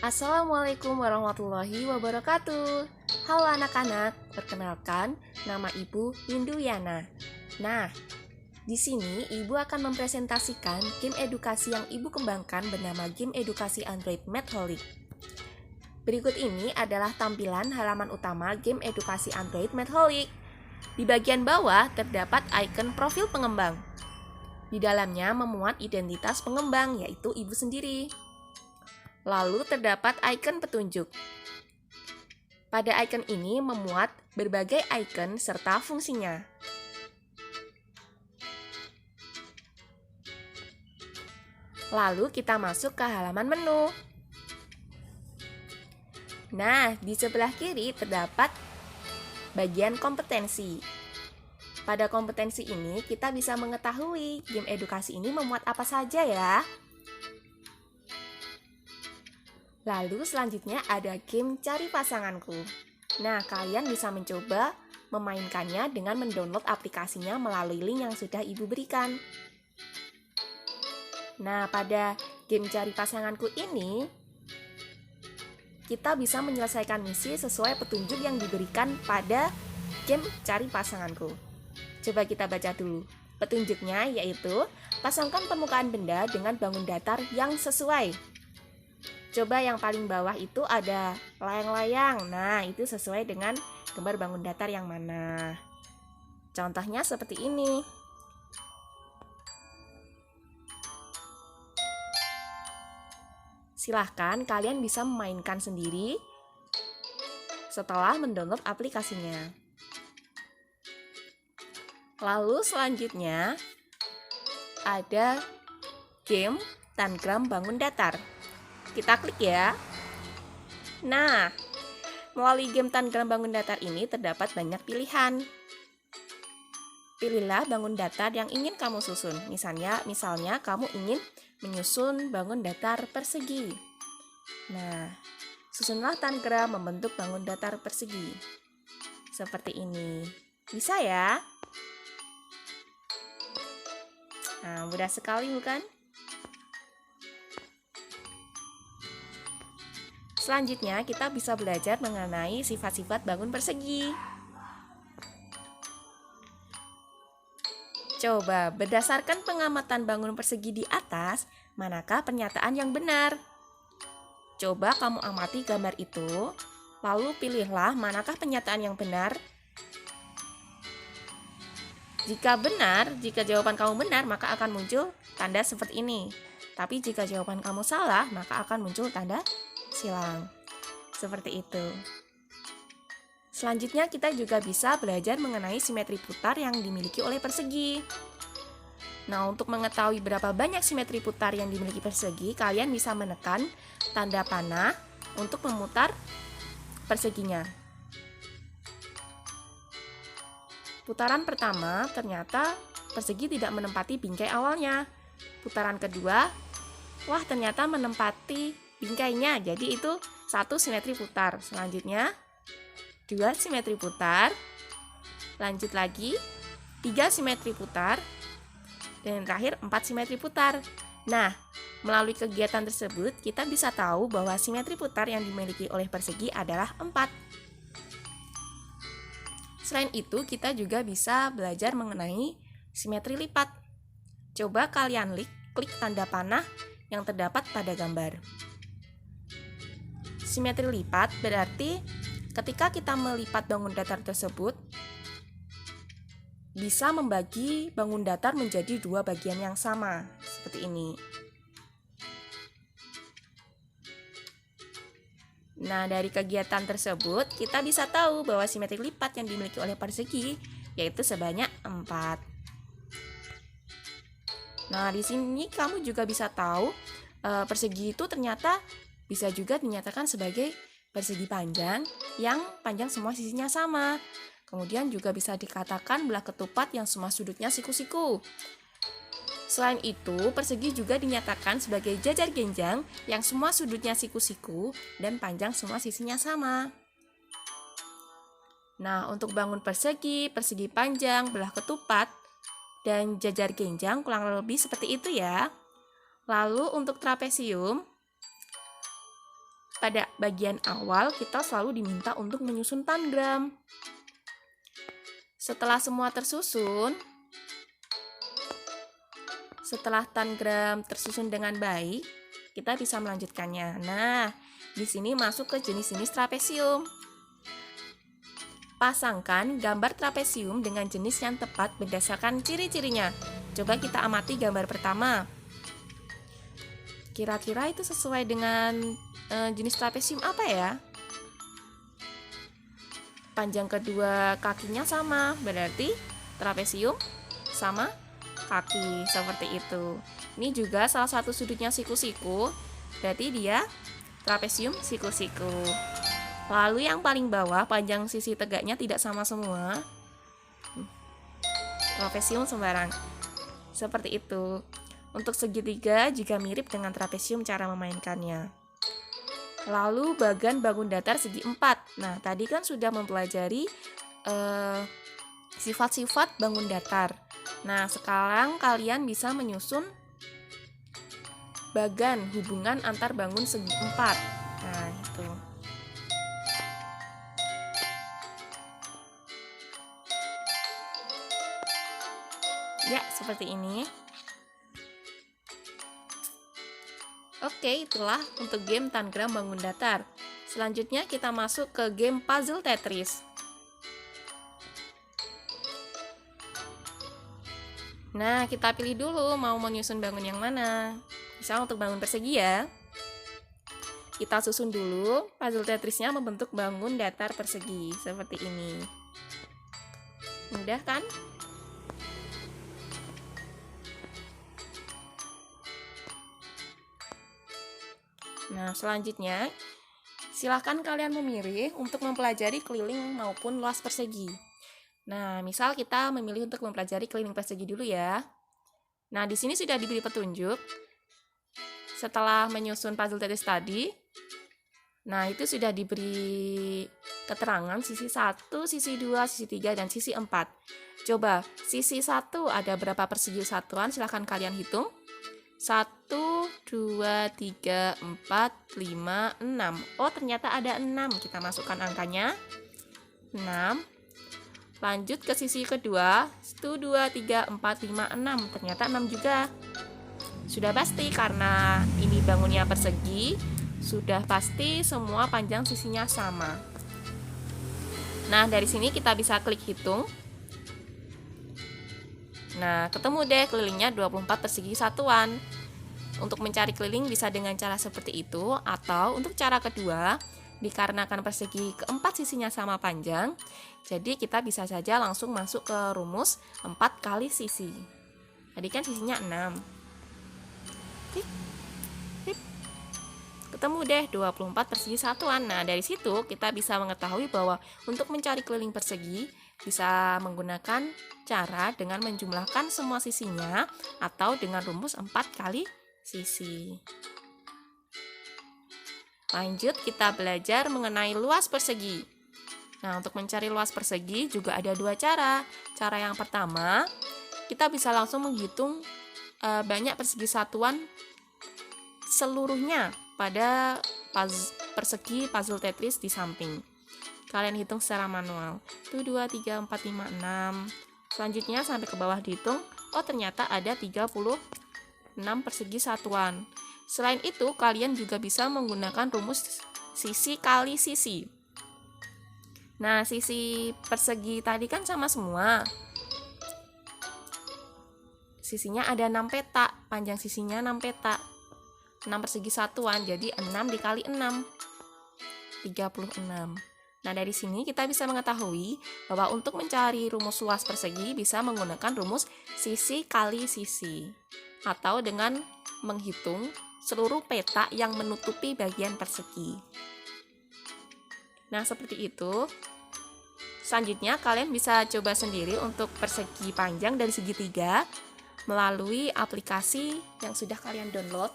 Assalamualaikum warahmatullahi wabarakatuh. Halo anak-anak, perkenalkan nama Ibu Hinduyana. Nah, di sini Ibu akan mempresentasikan game edukasi yang Ibu kembangkan bernama Game Edukasi Android Mathholic. Berikut ini adalah tampilan halaman utama Game Edukasi Android Mathholic. Di bagian bawah terdapat icon profil pengembang. Di dalamnya memuat identitas pengembang, yaitu Ibu sendiri. Lalu terdapat icon petunjuk. Pada icon ini memuat berbagai icon serta fungsinya. Lalu kita masuk ke halaman menu. Nah, di sebelah kiri terdapat bagian kompetensi. Pada kompetensi ini kita bisa mengetahui game edukasi ini memuat apa saja ya. Lalu selanjutnya ada game Cari Pasanganku. Nah, kalian bisa mencoba memainkannya dengan mendownload aplikasinya melalui link yang sudah Ibu berikan. Nah, pada game Cari Pasanganku ini, kita bisa menyelesaikan misi sesuai petunjuk yang diberikan pada game Cari Pasanganku. Coba kita baca dulu. Petunjuknya yaitu, pasangkan permukaan benda dengan bangun datar yang sesuai. Coba yang paling bawah itu ada layang-layang. Nah, itu sesuai dengan gambar bangun datar yang mana. Contohnya seperti ini. Silahkan kalian bisa memainkan sendiri setelah mendownload aplikasinya. Lalu selanjutnya ada game Tangram Bangun Datar. Kita klik ya. Nah, melalui game Tangram Bangun Datar ini terdapat banyak pilihan. Pilihlah bangun datar yang ingin kamu susun. Misalnya kamu ingin menyusun bangun datar persegi. Nah, susunlah tangram membentuk bangun datar persegi. Seperti ini. Bisa ya? Nah, mudah sekali bukan? Selanjutnya kita bisa belajar mengenai sifat-sifat bangun persegi. Coba berdasarkan pengamatan bangun persegi di atas, manakah pernyataan yang benar? Coba kamu amati gambar itu, lalu pilihlah manakah pernyataan yang benar. Jika jawaban kamu benar, maka akan muncul tanda seperti ini. Tapi jika jawaban kamu salah, maka akan muncul tanda silang. Seperti itu. Selanjutnya kita juga bisa belajar mengenai simetri putar yang dimiliki oleh persegi. Nah, untuk mengetahui berapa banyak simetri putar yang dimiliki persegi, kalian bisa menekan tanda panah untuk memutar perseginya. Putaran pertama, ternyata persegi tidak menempati bingkai awalnya. Putaran kedua, wah ternyata menempati bingkainya. Jadi itu 1 simetri putar. Selanjutnya 2 simetri putar. Lanjut lagi 3 simetri putar. Dan yang terakhir 4 simetri putar. Nah, melalui kegiatan tersebut kita bisa tahu bahwa simetri putar yang dimiliki oleh persegi adalah 4. Selain itu, kita juga bisa belajar mengenai simetri lipat. Coba kalian klik tanda panah yang terdapat pada gambar. Simetri lipat berarti ketika kita melipat bangun datar tersebut, bisa membagi bangun datar menjadi 2 bagian yang sama, seperti ini. Nah, dari kegiatan tersebut, kita bisa tahu bahwa simetri lipat yang dimiliki oleh persegi yaitu sebanyak 4. Nah, di sini kamu juga bisa tahu persegi itu ternyata bisa juga dinyatakan sebagai persegi panjang yang panjang semua sisinya sama. Kemudian juga bisa dikatakan belah ketupat yang semua sudutnya siku-siku. Selain itu, persegi juga dinyatakan sebagai jajar genjang yang semua sudutnya siku-siku dan panjang semua sisinya sama. Nah, untuk bangun persegi, persegi panjang, belah ketupat, dan jajar genjang kurang lebih seperti itu ya. Lalu untuk trapesium, pada bagian awal kita selalu diminta untuk menyusun tangram. Setelah semua tersusun, setelah tangram tersusun dengan baik, kita bisa melanjutkannya. Nah, di sini masuk ke jenis-jenis trapesium. Pasangkan gambar trapesium dengan jenis yang tepat berdasarkan ciri-cirinya. Coba kita amati gambar pertama. Kira-kira itu sesuai dengan jenis trapesium apa ya? Panjang kedua kakinya sama, berarti trapesium sama kaki, seperti itu. Ini juga salah satu sudutnya siku-siku, berarti dia trapesium siku-siku. Lalu yang paling bawah, panjang sisi tegaknya tidak sama semua, trapesium sembarang. Seperti itu. Untuk segitiga juga mirip dengan trapesium cara memainkannya. Lalu bagan bangun datar segi 4. Nah, tadi kan sudah mempelajari sifat-sifat bangun datar. Nah, sekarang kalian bisa menyusun bagan hubungan antar bangun segi 4. Nah, itu. Ya, seperti ini. Oke, itulah untuk game tangram bangun datar. Selanjutnya kita masuk ke game puzzle Tetris. Nah, kita pilih dulu mau menyusun bangun yang mana. Misal untuk bangun persegi ya. Kita susun dulu, puzzle Tetrisnya membentuk bangun datar persegi, seperti ini. Mudah kan? Nah, selanjutnya, silakan kalian memilih untuk mempelajari keliling maupun luas persegi. Nah, misal kita memilih untuk mempelajari keliling persegi dulu ya. Nah, di sini sudah diberi petunjuk. Setelah menyusun puzzle Tetris tadi, nah itu sudah diberi keterangan sisi 1, sisi 2, sisi 3, dan sisi 4. Coba, sisi 1 ada berapa persegi satuan? Silakan kalian hitung. 1, 2, 3, 4, 5, 6. Oh, ternyata ada 6. Kita masukkan angkanya. 6. Lanjut ke sisi kedua. 1, 2, 3, 4, 5, 6. Ternyata 6 juga. Sudah pasti karena ini bangunnya persegi, sudah pasti semua panjang sisinya sama. Nah, dari sini kita bisa klik hitung. Nah, ketemu deh kelilingnya 24 persegi satuan. Untuk mencari keliling bisa dengan cara seperti itu, atau untuk cara kedua, dikarenakan persegi keempat sisinya sama panjang, jadi kita bisa saja langsung masuk ke rumus 4 kali sisi. Tadi kan sisinya 6. Ketemu deh 24 persegi satuan. Nah, dari situ kita bisa mengetahui bahwa untuk mencari keliling persegi bisa menggunakan cara dengan menjumlahkan semua sisinya atau dengan rumus 4 kali sisi. Lanjut, kita belajar mengenai luas persegi. Nah, untuk mencari luas persegi juga ada dua cara. Cara yang pertama, kita bisa langsung menghitung banyak persegi satuan seluruhnya pada persegi puzzle Tetris di samping. Kalian hitung secara manual. 1, 2, 3, 4, 5, 6. Selanjutnya sampai ke bawah dihitung. Oh, ternyata ada 36 persegi satuan. Selain itu, kalian juga bisa menggunakan rumus sisi kali sisi. Nah, sisi persegi tadi kan sama semua. Sisinya ada 6 petak, panjang sisinya 6 petak. 6 persegi satuan, jadi 6 dikali 6. 36. Nah, dari sini kita bisa mengetahui bahwa untuk mencari rumus luas persegi bisa menggunakan rumus sisi kali sisi, atau dengan menghitung seluruh petak yang menutupi bagian persegi. Nah, seperti itu. Selanjutnya, kalian bisa coba sendiri untuk persegi panjang dari segitiga melalui aplikasi yang sudah kalian download.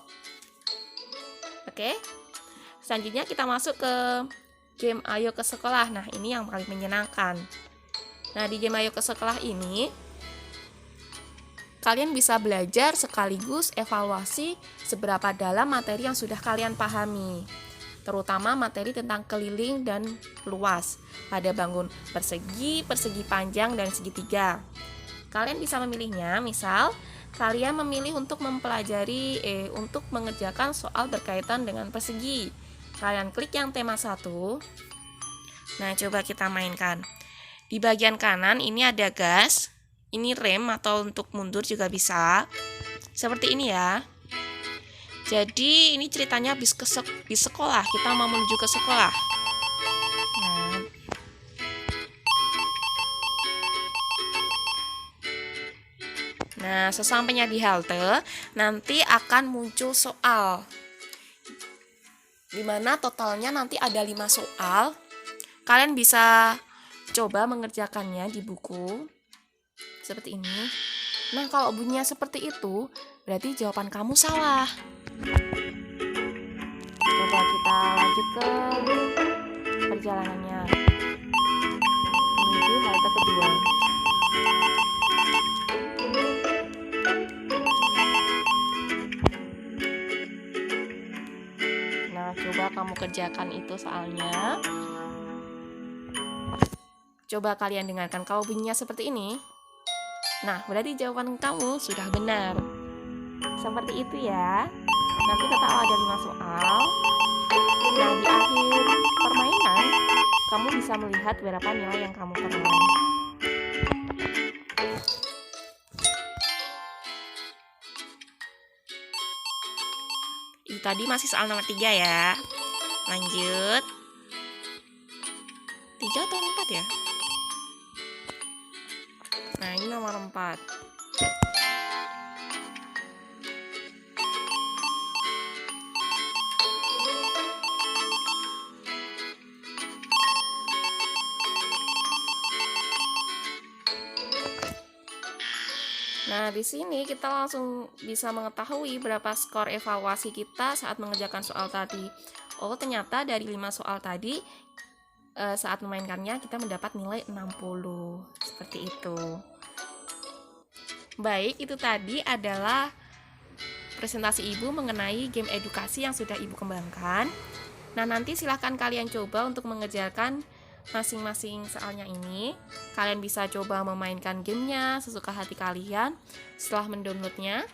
Oke. Selanjutnya kita masuk ke game Ayo ke Sekolah. Nah, ini yang paling menyenangkan. Nah, di game Ayo ke Sekolah ini, kalian bisa belajar sekaligus evaluasi seberapa dalam materi yang sudah kalian pahami. terutama materi tentang keliling dan luas pada bangun persegi, persegi panjang, dan segitiga. Kalian bisa memilihnya, misal kalian memilih untuk mempelajari untuk mengerjakan soal berkaitan dengan persegi. Kalian klik yang tema 1. Nah, coba kita mainkan. Di bagian kanan ini ada gas, ini rem atau untuk mundur juga bisa. Seperti ini ya. Jadi ini ceritanya bis sekolah, kita mau menuju ke sekolah. Nah, sesampainya di halte, nanti akan muncul soal. Dimana totalnya nanti ada 5 soal. Kalian bisa coba mengerjakannya di buku. Seperti ini. Nah, kalau bunyinya seperti itu, berarti jawaban kamu salah. Coba kita lanjut ke perjalanannya menuju halte kedua. Nah, coba kamu kerjakan itu soalnya. Coba kalian dengarkan kalau bunyinya seperti ini. Nah, berarti jawaban kamu sudah benar. Seperti itu ya. Nanti total ada 5 soal. Nah, di akhir permainan, kamu bisa melihat berapa nilai yang kamu peroleh. Itu tadi masih soal nomor 3 ya. Lanjut. 3 atau 4 ya? Nah, ini nomor 4. Nah, di sini kita langsung bisa mengetahui berapa skor evaluasi kita saat mengerjakan soal tadi. Oh, ternyata dari 5 soal tadi saat memainkannya kita mendapat nilai 60. Seperti itu. Baik, itu tadi adalah presentasi Ibu mengenai game edukasi yang sudah Ibu kembangkan. Nah, nanti silahkan kalian coba untuk mengerjakan masing-masing soalnya ini. Kalian bisa coba memainkan gamenya sesuka hati kalian setelah mendownloadnya.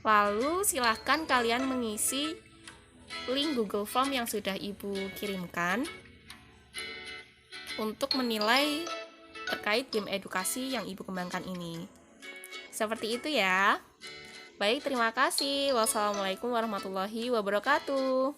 Lalu silahkan kalian mengisi link Google Form yang sudah Ibu kirimkan untuk menilai terkait game edukasi yang Ibu kembangkan ini. Seperti itu ya. Baik, terima kasih. Wassalamualaikum warahmatullahi wabarakatuh.